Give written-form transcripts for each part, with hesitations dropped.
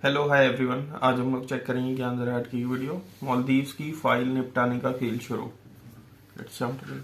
Hello hi everyone. आज हम लोग चेक करेंगे ज्ञान जरा की वीडियो। मालदीव्स की फाइल निपटाने का खेल शुरू। Let's jump to it.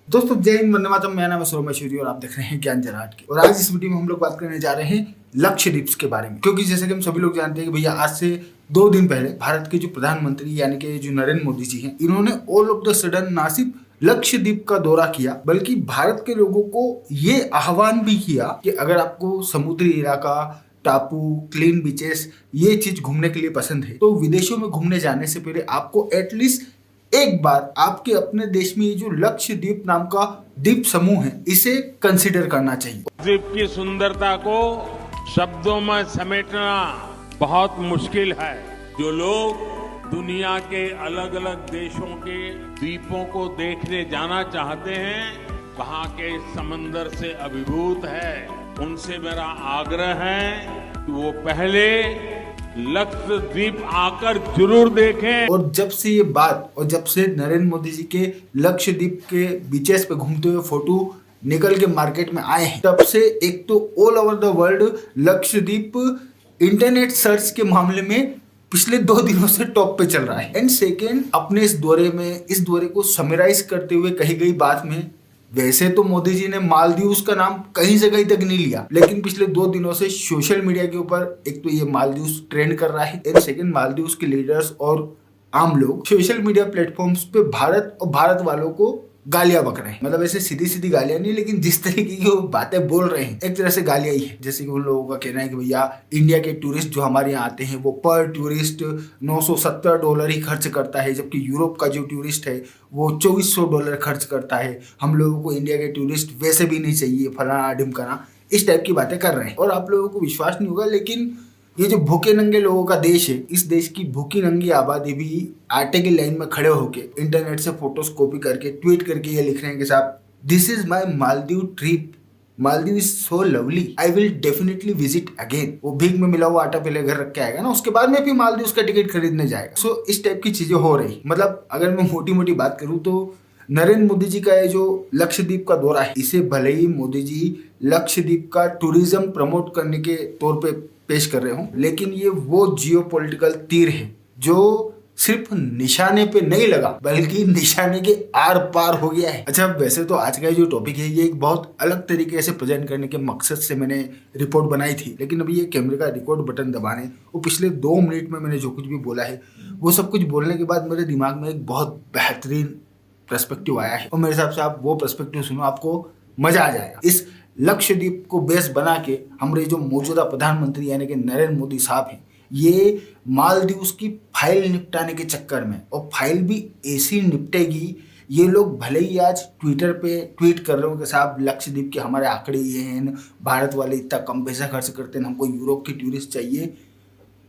दोस्तों जय हिंद, वंदे मातरम। मेरा नाम है सौरभ मशहूरी और आप देख रहे हैं ज्ञान जराट की। और आज इस वीडियो में हम लोग बात करने जा रहे हैं लक्षद्वीप के बारे में, क्योंकि जैसे कि हम सभी लोग जानते हैं कि भैया आज से 2 दिन पहले भारत के जो प्रधानमंत्री यानी कि जो नरेंद्र मोदी जी हैं, इन्होंने ऑल ऑफ द सडन ना सिर्फ लक्षद्वीप का दौरा किया बल्कि भारत के लोगों को ये आह्वान भी किया कि अगर आपको समुद्री इलाका, टापू, क्लीन बीचेस ये चीज घूमने के लिए पसंद है तो विदेशों में घूमने जाने से पहले आपको एटलीस्ट एक बार आपके अपने देश में ये जो लक्षद्वीप नाम का द्वीप समूह है इसे कंसिडर करना चाहिए। द्वीप की सुंदरता को शब्दों में समेटना बहुत मुश्किल है। जो लोग दुनिया के अलग अलग देशों के द्वीपों को देखने जाना चाहते हैं, वहाँ के समंदर से अभिभूत है, उनसे मेरा आग्रह है कि वो पहले लक्षद्वीप आकर जरूर देखें। और जब से ये बात और जब से नरेंद्र मोदी जी के लक्षद्वीप के बीचेस पे घूमते हुए फोटो निकल के मार्केट में आए हैं, तब से एक तो all over the world Lakshadweep internet search के मामले में पिछले 2 दिनों से टॉप पे चल रहा है। एंड सेकेंड, अपने इस दौरे को समराइज करते हुए कही गई बात में, वैसे तो मोदी जी ने मालदीव्स का नाम कहीं जगह तक नहीं लिया, लेकिन पिछले 2 दिनों से सोशल मीडिया के ऊपर एक तो ये मालदीव्स ट्रेंड कर रहा है, एंड सेकेंड मालदीव्स के लीडर्स और आम लोग सोशल मीडिया प्लेटफॉर्म्स पे भारत और भारत वालों को गालियां बक रहे हैं। मतलब ऐसे सीधी सीधी गालियां नहीं, लेकिन जिस तरीके की वो बातें बोल रहे हैं एक तरह से गालियां ही है। जैसे कि उन लोगों का कहना है कि भैया इंडिया के टूरिस्ट जो हमारे यहाँ आते हैं वो पर टूरिस्ट $970 ही खर्च करता है, जबकि यूरोप का जो टूरिस्ट है वो $2400 खर्च करता है। हम लोगों को इंडिया के टूरिस्ट वैसे भी नहीं चाहिए, फलाना ढिमकाना, इस टाइप की बातें कर रहे हैं। और आप लोगों को विश्वास नहीं होगा, लेकिन ये जो भूखे नंगे लोगों का देश है, इस देश की भूखी नंगी आबादी भी आटे की लाइन में खड़े होके इंटरनेट से फोटोज कॉपी करके ट्वीट करके ये लिख रहे हैं कि साहब this is my Maldives trip, Maldives is so lovely, I will definitely visit again. वो भीख में मिला हुआ आटा पहले घर रख के आएगा ना, उसके बाद में फिर मालदीव का टिकट खरीदने जाएगा। सो इस टाइप की चीजें हो रही। मतलब अगर मैं मोटी मोटी बात करूँ तो नरेंद्र मोदी जी का ये जो लक्षद्वीप का दौरा है, इसे भले ही मोदी जी लक्षद्वीप का टूरिज्म प्रमोट करने के तौर पे पेश कर रहे हो, लेकिन ये वो जियोपॉलिटिकल तीर है जो सिर्फ निशाने पे नहीं लगा बल्कि निशाने के आर पार हो गया है। अच्छा, वैसे तो आज का जो टॉपिक है ये एक बहुत अलग तरीके से प्रेजेंट करने के मकसद से मैंने रिपोर्ट बनाई थी, लेकिन अभी ये कैमरे का रिकॉर्ड बटन दबाने और पिछले 2 मिनट में मैंने जो कुछ भी बोला है वो सब कुछ बोलने के बाद मेरे दिमाग में एक बहुत बेहतरीन पर्सपेक्टिव आया है, और मेरे हिसाब से आप वो पर्सपेक्टिव सुनो, आपको मजा आ जाएगा। इस लक्षद्वीप को बेस बना के हमारे जो मौजूदा प्रधानमंत्री यानी कि नरेंद्र मोदी साहब हैं, ये मालदीव्स की फाइल निपटाने के चक्कर में, और फाइल भी ऐसी निपटेगी, ये लोग भले ही आज ट्विटर पे ट्वीट कर रहे हो कि साहब लक्षद्वीप के हमारे आंकड़े ये हैं, भारत वाले इतना कम पैसा खर्च करते हैं, हमको यूरोप की टूरिस्ट चाहिए।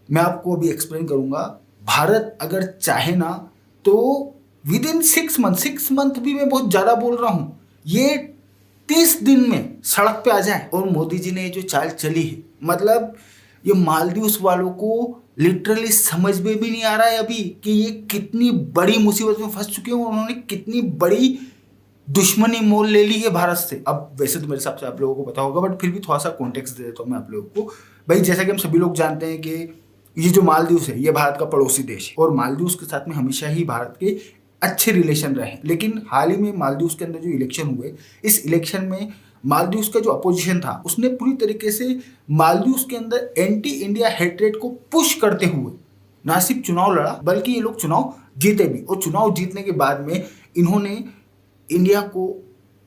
मैं आपको अभी एक्सप्लेन करूंगा। भारत अगर चाहे ना तो विद इन 6 मंथ भी मैं बहुत ज्यादा बोल रहा हूँ, ये 30 दिन में सड़क पे आ जाए। और मोदी जी ने ये जो चाल चली है, मतलब ये मालदीव्स वालों को लिटरली समझ में भी नहीं आ रहा है अभी कि ये कितनी बड़ी मुसीबत में फंस चुके हैं, उन्होंने कितनी बड़ी दुश्मनी मोल ले ली है भारत से। अब वैसे तो मेरे हिसाब से आप लोगों को पता होगा, बट फिर भी थोड़ा सा कॉन्टेक्स्ट दे देता हूँ मैं आप लोगों को। भाई जैसा कि हम सभी लोग जानते हैं कि ये जो मालदीव्स है ये भारत का पड़ोसी देश है, और मालदीव्स के साथ में हमेशा ही भारत के अच्छे रिलेशन रहे। लेकिन हाल ही में मालदीव्स के अंदर जो इलेक्शन हुए, इस इलेक्शन में मालदीव्स का जो अपोजिशन था उसने पूरी तरीके से मालदीव्स के अंदर एंटी इंडिया हेट्रेड को पुश करते हुए ना सिर्फ चुनाव लड़ा बल्कि ये लोग चुनाव जीते भी। और चुनाव जीतने के बाद में इन्होंने इंडिया को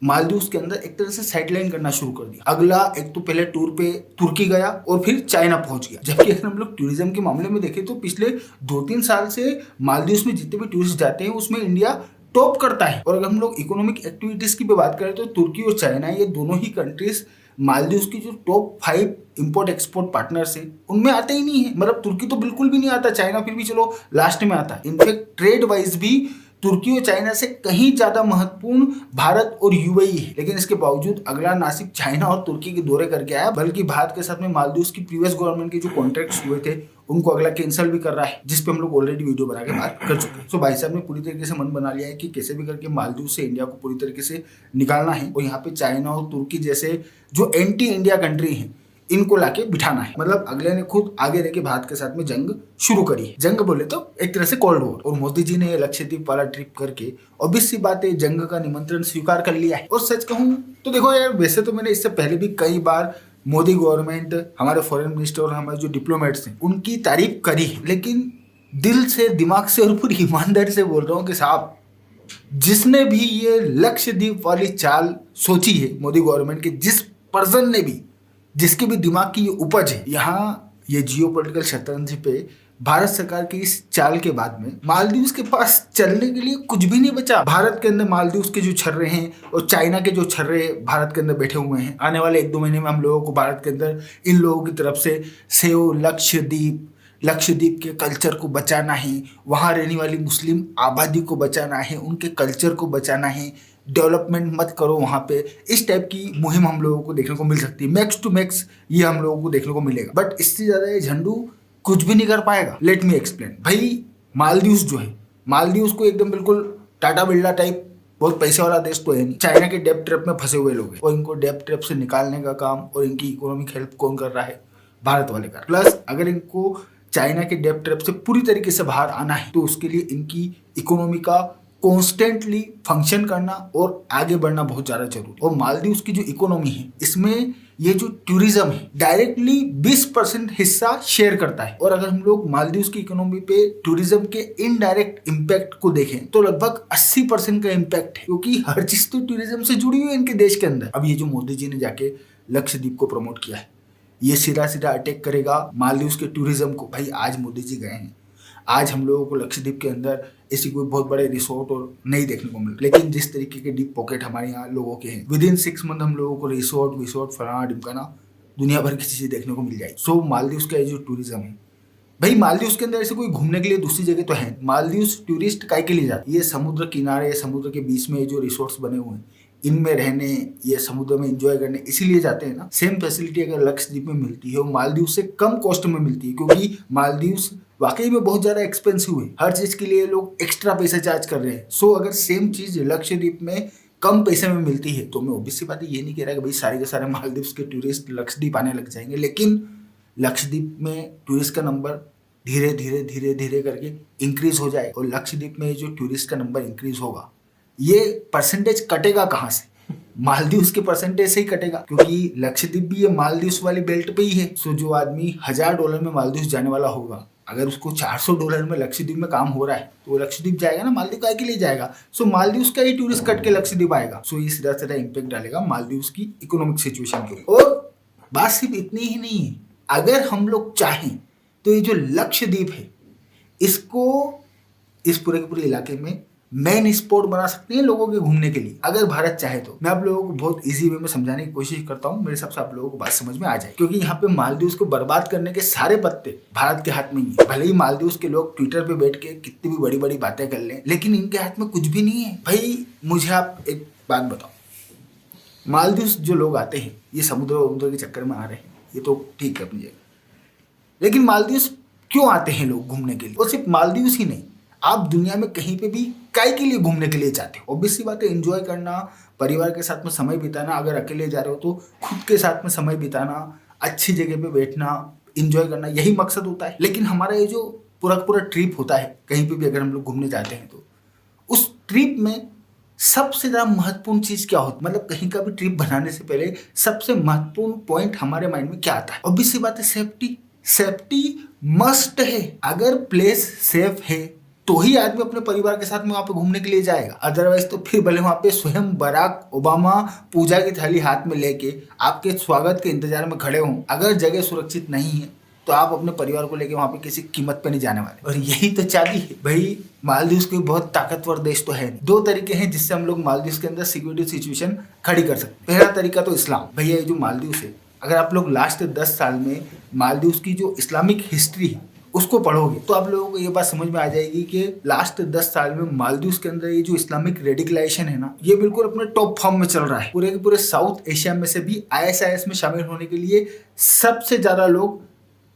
मालदीव्स के अंदर एक तरह से साइडलाइन करना शुरू कर दिया। अगला एक तो पहले टूर पे तुर्की गया और फिर चाइना पहुंच गया। जबकि अगर हम लोग टूरिज्म के मामले में देखें तो पिछले 2-3 साल से मालदीव्स में जितने भी टूरिस्ट जाते हैं उसमें इंडिया टॉप करता है। और अगर हम लोग इकोनॉमिक एक्टिविटीज की भी बात करें तो तुर्की और चाइना, ये दोनों ही कंट्रीज मालदीव्स की जो टॉप 5 इंपोर्ट एक्सपोर्ट पार्टनर्स हैं उनमें आते ही नहीं है। मतलब तुर्की तो बिल्कुल भी नहीं आता, चाइना फिर भी चलो लास्ट में आता है। इनफैक्ट ट्रेड वाइज भी तुर्की और चाइना से कहीं ज्यादा महत्वपूर्ण भारत और यूएई है। लेकिन इसके बावजूद अगला ना सिर्फ चाइना और तुर्की के दौरे करके आया बल्कि भारत के साथ में मालदीव्स की प्रीवियस गवर्नमेंट के जो कॉन्ट्रैक्ट्स हुए थे उनको अगला कैंसिल भी कर रहा है, जिस पे हम लोग ऑलरेडी वीडियो बना के बात कर चुके हैं। सो भाई साहब ने पूरी तरीके से मन बना लिया है कि कैसे भी करके मालदीव से इंडिया को पूरी तरीके से निकालना है। और यहाँ पे चाइना और तुर्की जैसे जो एंटी इंडिया कंट्री हैं इनको लाके बिठाना है। मतलब अगले ने खुद आगे रह के भारत के साथ में जंग शुरू करी है। जंग बोले तो एक तरह से कोल्ड वॉर। और मोदी जी ने लक्षद्वीप वाला ट्रिप करके ऑब्वियस सी बात है जंग का निमंत्रण स्वीकार कर लिया है। और सच कहूं तो देखो यार, वैसे तो मैंने इससे पहले भी कई बार मोदी गवर्नमेंट, हमारे फॉरेन मिनिस्टर और हमारे जो डिप्लोमेट्स हैं उनकी तारीफ करी है, लेकिन दिल से, दिमाग से और पूरी ईमानदारी से बोल रहा हूँ कि साहब, जिसने भी ये लक्षद्वीप वाली चाल सोची है मोदी गवर्नमेंट के, जिस पर्सन ने भी, जिसके भी दिमाग की ये उपज है, यहाँ ये जियोपॉलिटिकल शतरंज पे भारत सरकार की इस चाल के बाद में मालदीव्स के पास चलने के लिए कुछ भी नहीं बचा। भारत के अंदर मालदीव्स के जो छर्रे हैं और चाइना के जो छर्रे भारत के अंदर बैठे हुए हैं, आने वाले 1-2 महीने में हम लोगों को भारत के अंदर इन लोगों की तरफ से सेव लक्षद्वीप के कल्चर को बचाना है, वहाँ रहने वाली मुस्लिम आबादी को बचाना है, उनके कल्चर को बचाना है, डेवलपमेंट मत करो वहाँ पे, इस टाइप की मुहिम हम लोगों को देखने को मिल सकती है। मैक्स टू मैक्स ये हम लोगों को देखने को मिलेगा, बट इससे ज़्यादा ये झंडू कुछ भी नहीं कर पाएगा। Let me explain. भाई मालदीव्स जो है, मालदीव्स को एकदम बिल्कुल टाटा बिरला टाइप बहुत पैसे वाला देश तो है नहीं, चाइना के डेब्ट ट्रैप में फंसे हुए लोग हैं, और इनको डेब्ट ट्रैप से निकालने का काम और इनकी इकोनॉमिक हेल्प कौन कर रहा है? भारत वाले कर। प्लस अगर इनको चाइना के डेब्ट ट्रैप से पूरी तरीके से बाहर आना है तो उसके लिए इनकी इकोनॉमी का कॉन्स्टेंटली फंक्शन करना और आगे बढ़ना बहुत ज़्यादा जरूरी। और मालदीव्स की जो इकोनॉमी है, इसमें ये जो टूरिज्म है डायरेक्टली 20% हिस्सा शेयर करता है। और अगर हम लोग मालदीव्स की इकोनॉमी पे टूरिज्म के इनडायरेक्ट इम्पैक्ट को देखें तो लगभग 80% का इम्पैक्ट है, क्योंकि हर चीज तो टूरिज्म से जुड़ी हुई है इनके देश के अंदर। अब ये जो मोदी जी ने जाके लक्षद्वीप को प्रमोट किया है, ये सीधा सीधा अटैक करेगा मालदीव्स के टूरिज्म को। भाई आज मोदी जी गए हैं, आज हम लोगों को लक्षद्वीप के अंदर ऐसी कोई बहुत बड़े रिसोर्ट और नहीं देखने को मिले, लेकिन जिस तरीके के डीप पॉकेट हमारे यहाँ लोगों के हैं, विद इन 6 मंथ हम लोगों को रिसोर्ट फलाना ढिमकाना दुनिया भर की चीजें देखने को मिल जाएगी। सो मालदीव्स का जो टूरिज्म है, भाई मालदीव्स के अंदर ऐसे कोई घूमने के लिए दूसरी जगह तो है। मालदीव्स टूरिस्ट काय के लिए जाते? ये समुद्र किनारे, समुद्र के बीच में जो रिसोर्ट्स बने हुए हैं, इनमें रहने, ये समुद्र में एंजॉय करने इसीलिए जाते हैं ना। सेम फैसिलिटी अगर लक्षद्वीप में मिलती है, वो मालदीव से कम कॉस्ट में मिलती है, क्योंकि मालदीव्स वाकई में बहुत ज्यादा एक्सपेंसिव है, हर चीज के लिए लोग एक्स्ट्रा पैसा चार्ज कर रहे हैं। सो अगर सेम चीज लक्षद्वीप में कम पैसे में मिलती है तो मैं ऑब्वियसली बात है ये नहीं कह रहा कि भाई सारे के सारे मालदीव्स के टूरिस्ट लक्षद्वीप आने लग जाएंगे, लेकिन लक्षद्वीप में टूरिस्ट का नंबर धीरे धीरे करके इंक्रीज हो जाए। और लक्षद्वीप में जो टूरिस्ट का नंबर इंक्रीज होगा, ये परसेंटेज कटेगा कहाँ से? मालदीव्स के परसेंटेज से ही कटेगा, क्योंकि लक्षद्वीप भी ये मालदीव्स वाली बेल्ट पे ही है। सो जो आदमी $1000 में मालदीव्स जाने वाला होगा, अगर उसको $400 में लक्षद्वीप में काम हो रहा है तो वो लक्षद्वीप जाएगा ना, मालदीव काय के लिए जाएगा? सो मालदीव्स का ही टूरिस्ट कट के लक्षद्वीप आएगा। सो ये सीधा सीधा इम्पैक्ट डालेगा मालदीव्स की इकोनॉमिक सिचुएशन के। और बात सिर्फ इतनी ही नहीं है, अगर हम लोग चाहें तो ये जो लक्षद्वीप है, इसको इस पूरे के पूरे इलाके में मेन स्पॉट बना सकते हैं लोगों के घूमने के लिए, अगर भारत चाहे तो। मैं आप लोगों को बहुत इजी वे में समझाने की कोशिश करता हूँ, मेरे हिसाब से आप लोगों को बात समझ में आ जाए, क्योंकि यहाँ पे मालदीव्स को बर्बाद करने के सारे पत्ते भारत के हाथ में ही है। भले ही मालदीव्स के लोग ट्विटर पे बैठ के कितनी भी बड़ी बड़ी बातें कर लें, लेकिन इनके हाथ में कुछ भी नहीं है। भाई मुझे आप एक बात बताओ, मालदीव्स जो लोग आते हैं ये समुद्र के चक्कर में आ रहे हैं, ये तो ठीक है अपनी जगह, लेकिन मालदीव्स क्यों आते हैं लोग घूमने के लिए? और सिर्फ मालदीव्स ही नहीं, आप दुनिया में कहीं पे भी काय के लिए घूमने के लिए जाते हो? ऑब्वियसली बात है, एंजॉय करना, परिवार के साथ में समय बिताना, अगर अकेले जा रहे हो तो खुद के साथ में समय बिताना, अच्छी जगह पे बैठना, एंजॉय करना, यही मकसद होता है। लेकिन हमारा ये जो पूरा ट्रिप होता है, कहीं पे भी अगर हम लोग घूमने जाते हैं तो उस ट्रिप में सबसे ज्यादा महत्वपूर्ण चीज क्या होती है? मतलब कहीं का भी ट्रिप बनाने से पहले सबसे महत्वपूर्ण पॉइंट हमारे माइंड में क्या आता है? ऑब्वियसली बात है सेफ्टी मस्ट है। अगर प्लेस सेफ है तो ही आदमी अपने परिवार के साथ में वहां पे घूमने के लिए जाएगा, अदरवाइज तो फिर भले वहां पे स्वयं बराक ओबामा पूजा की थाली हाथ में लेके आपके स्वागत के इंतजार में खड़े हों, अगर जगह सुरक्षित नहीं है तो आप अपने परिवार को लेके वहां पे किसी कीमत पे नहीं जाने वाले। और यही तो चाबी है। भाई मालदीव्स कोई बहुत ताकतवर देश तो है नहीं। 2 तरीके हैं जिससे हम लोग मालदीव्स के अंदर सिक्योरिटी सिचुएशन खड़ी कर सकते हैं। पहला तरीका तो इस्लाम। भैया ये जो मालदीव्स है, अगर आप लोग लास्ट 10 साल में मालदीव्स की जो इस्लामिक हिस्ट्री है उसको पढ़ोगे तो आप लोगों को ये बात समझ में आ जाएगी कि लास्ट 10 साल में मालदीव्स के अंदर ये जो इस्लामिक रेडिकलाइजेशन है ना, ये बिल्कुल अपने टॉप फॉर्म में चल रहा है। पूरे के पूरे साउथ एशिया में से भी ISIS में शामिल होने के लिए सबसे ज्यादा लोग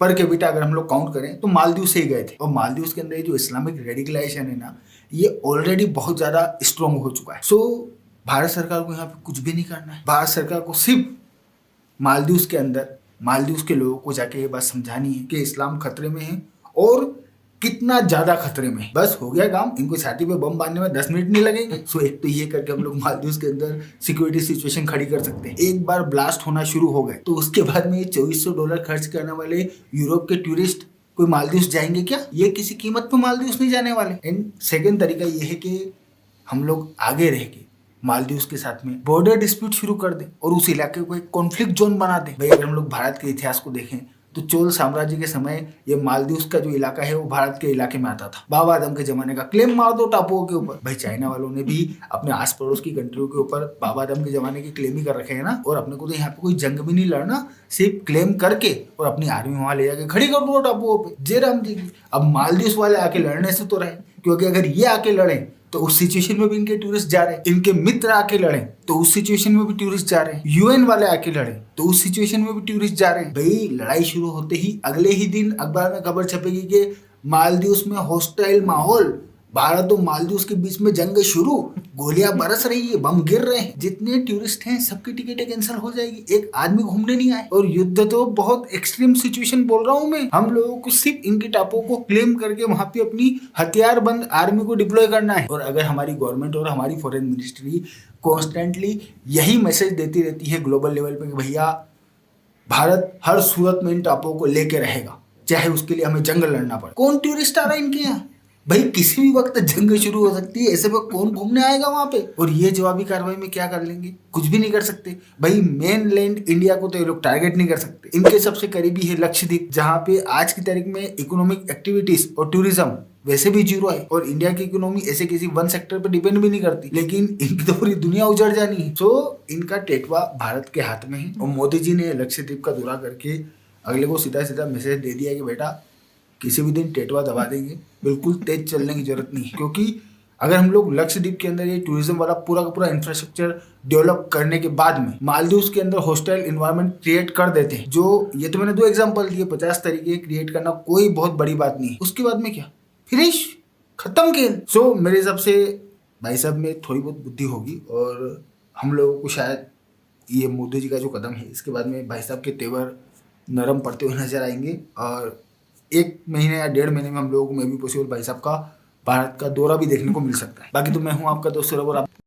पर कैपिटा अगर हम लोग काउंट करें तो मालदीव से ही गए थे। और मालदीव्स के अंदर ये जो इस्लामिक रेडिकलाइजेशन है ना, ये ऑलरेडी बहुत ज्यादा स्ट्रॉन्ग हो चुका है। सो भारत सरकार को यहाँ पे कुछ भी नहीं करना है। भारत सरकार को सिर्फ मालदीव्स के अंदर मालदीव के लोगों को जाके ये बात समझानी है कि इस्लाम खतरे में है और कितना ज्यादा खतरे में है। बस हो गया काम, इनको छाती पे बम बांधने में 10 मिनट नहीं लगेंगे। सो एक तो ये करके हम लोग मालदीव के अंदर सिक्योरिटी सिचुएशन खड़ी कर सकते हैं। एक बार ब्लास्ट होना शुरू हो गए तो उसके बाद में $2400 खर्च करने वाले यूरोप के टूरिस्ट कोई मालदीव जाएंगे क्या? ये किसी कीमत पे मालदीव नहीं जाने वाले। एंड सेकेंड तरीका ये है कि हम लोग आगे रह के मालदीव के साथ में बॉर्डर डिस्प्यूट शुरू कर दे और उस इलाके को एक कॉन्फ्लिक्ट जोन बना दे। भाई अगर हम लोग भारत के इतिहास को देखें तो चोल साम्राज्य के समय ये मालदीव का जो इलाका है वो भारत के इलाके में आता था। बाबा आदम के जमाने का क्लेम मार दो टापुओं के ऊपर। भाई चाइना वालों ने भी अपने आस पड़ोस की कंट्रियों के ऊपर बाबा आदम के जमाने के क्लेम ही कर रखे हैं ना। और अपने को तो यहाँ पे कोई जंग भी नहीं लड़ना, सिर्फ क्लेम करके और अपनी आर्मी वहां ले जाके खड़ी कर दो टापुओं पे। जय राम जी की। अब मालदीव वाले आके लड़ने से तो रहे, क्योंकि अगर ये आके लड़े तो उस सिचुएशन में भी इनके टूरिस्ट जा रहे हैं। इनके मित्र आके लड़े तो उस सिचुएशन में भी टूरिस्ट जा रहे हैं। यूएन वाले आके लड़े तो उस सिचुएशन में भी टूरिस्ट जा रहे हैं। भाई लड़ाई शुरू होते ही अगले ही दिन अखबार में खबर छपेगी कि मालदीव में हॉस्टाइल माहौल, भारत और मालदीव के बीच में जंग शुरू, गोलियां बरस रही है, बम गिर रहे हैं। जितने टूरिस्ट हैं सबकी टिकटें कैंसिल हो जाएगी। एक आदमी घूमने नहीं आए। और युद्ध तो बहुत एक्सट्रीम सिचुएशन बोल रहा हूं मैं। हम लोगों को सिर्फ इनके टापों को क्लेम करके वहां पे अपनी हथियारबंद आर्मी को डिप्लॉय करना है। और अगर हमारी गवर्नमेंट और हमारी फॉरेन मिनिस्ट्री कॉन्स्टेंटली यही मैसेज देती रहती है ग्लोबल लेवल पे कि भैया भारत हर सूरत में इन टापों को लेके रहेगा, चाहे उसके लिए हमें जंग लड़ना पड़े। कौन टूरिस्ट आ रहा है इनके यहाँ? भाई किसी भी वक्त जंग शुरू हो सकती है, ऐसे में कौन घूमने आएगा वहां पे? और ये जवाबी कार्रवाई में क्या कर लेंगे? कुछ भी नहीं कर सकते। भाई मेन लैंड इंडिया को तो ये लोग टारगेट नहीं कर सकते। इनके सबसे करीबी है लक्षद्वीप, जहां पे आज की तारीख में इकोनॉमिक एक्टिविटीज और टूरिज्म वैसे भी जीरो है। और इंडिया की इकोनॉमी ऐसे किसी वन सेक्टर पर डिपेंड भी नहीं करती, लेकिन इनकी तो पूरी दुनिया उजड़ जानी है। तो इनका टेटवा भारत के हाथ में है। और मोदी जी ने लक्षद्वीप का दौरा करके अगले को सीधा सीधा मैसेज दे दिया कि बेटा किसी भी दिन टेटवा दबा देंगे, बिल्कुल तेज चलने की जरूरत नहीं है। क्योंकि अगर हम लोग लक्षद्वीप के अंदर ये टूरिज्म वाला पूरा का पूरा इंफ्रास्ट्रक्चर डेवलप करने के बाद में मालदीव के अंदर हॉस्टाइल इन्वायरमेंट क्रिएट कर देते हैं, जो ये तो मैंने 2 एग्जांपल दिए, 50 तरीके क्रिएट करना कोई बहुत बड़ी बात नहीं है। उसके बाद में क्या, फिनिश, खत्म खेल। सो मेरे हिसाब से भाई साहब में थोड़ी बहुत बुद्धि होगी और हम लोगों को शायद ये मोदी जी का जो कदम है इसके बाद में भाई साहब के तेवर नरम पड़ते हुए नजर आएंगे। और 1 महीने या 1.5 महीने में हम लोगों को मे भी पॉसिबल भाई साहब का भारत का दौरा भी देखने को मिल सकता है। बाकी तो मैं हूँ आपका दोस्त सरोवर।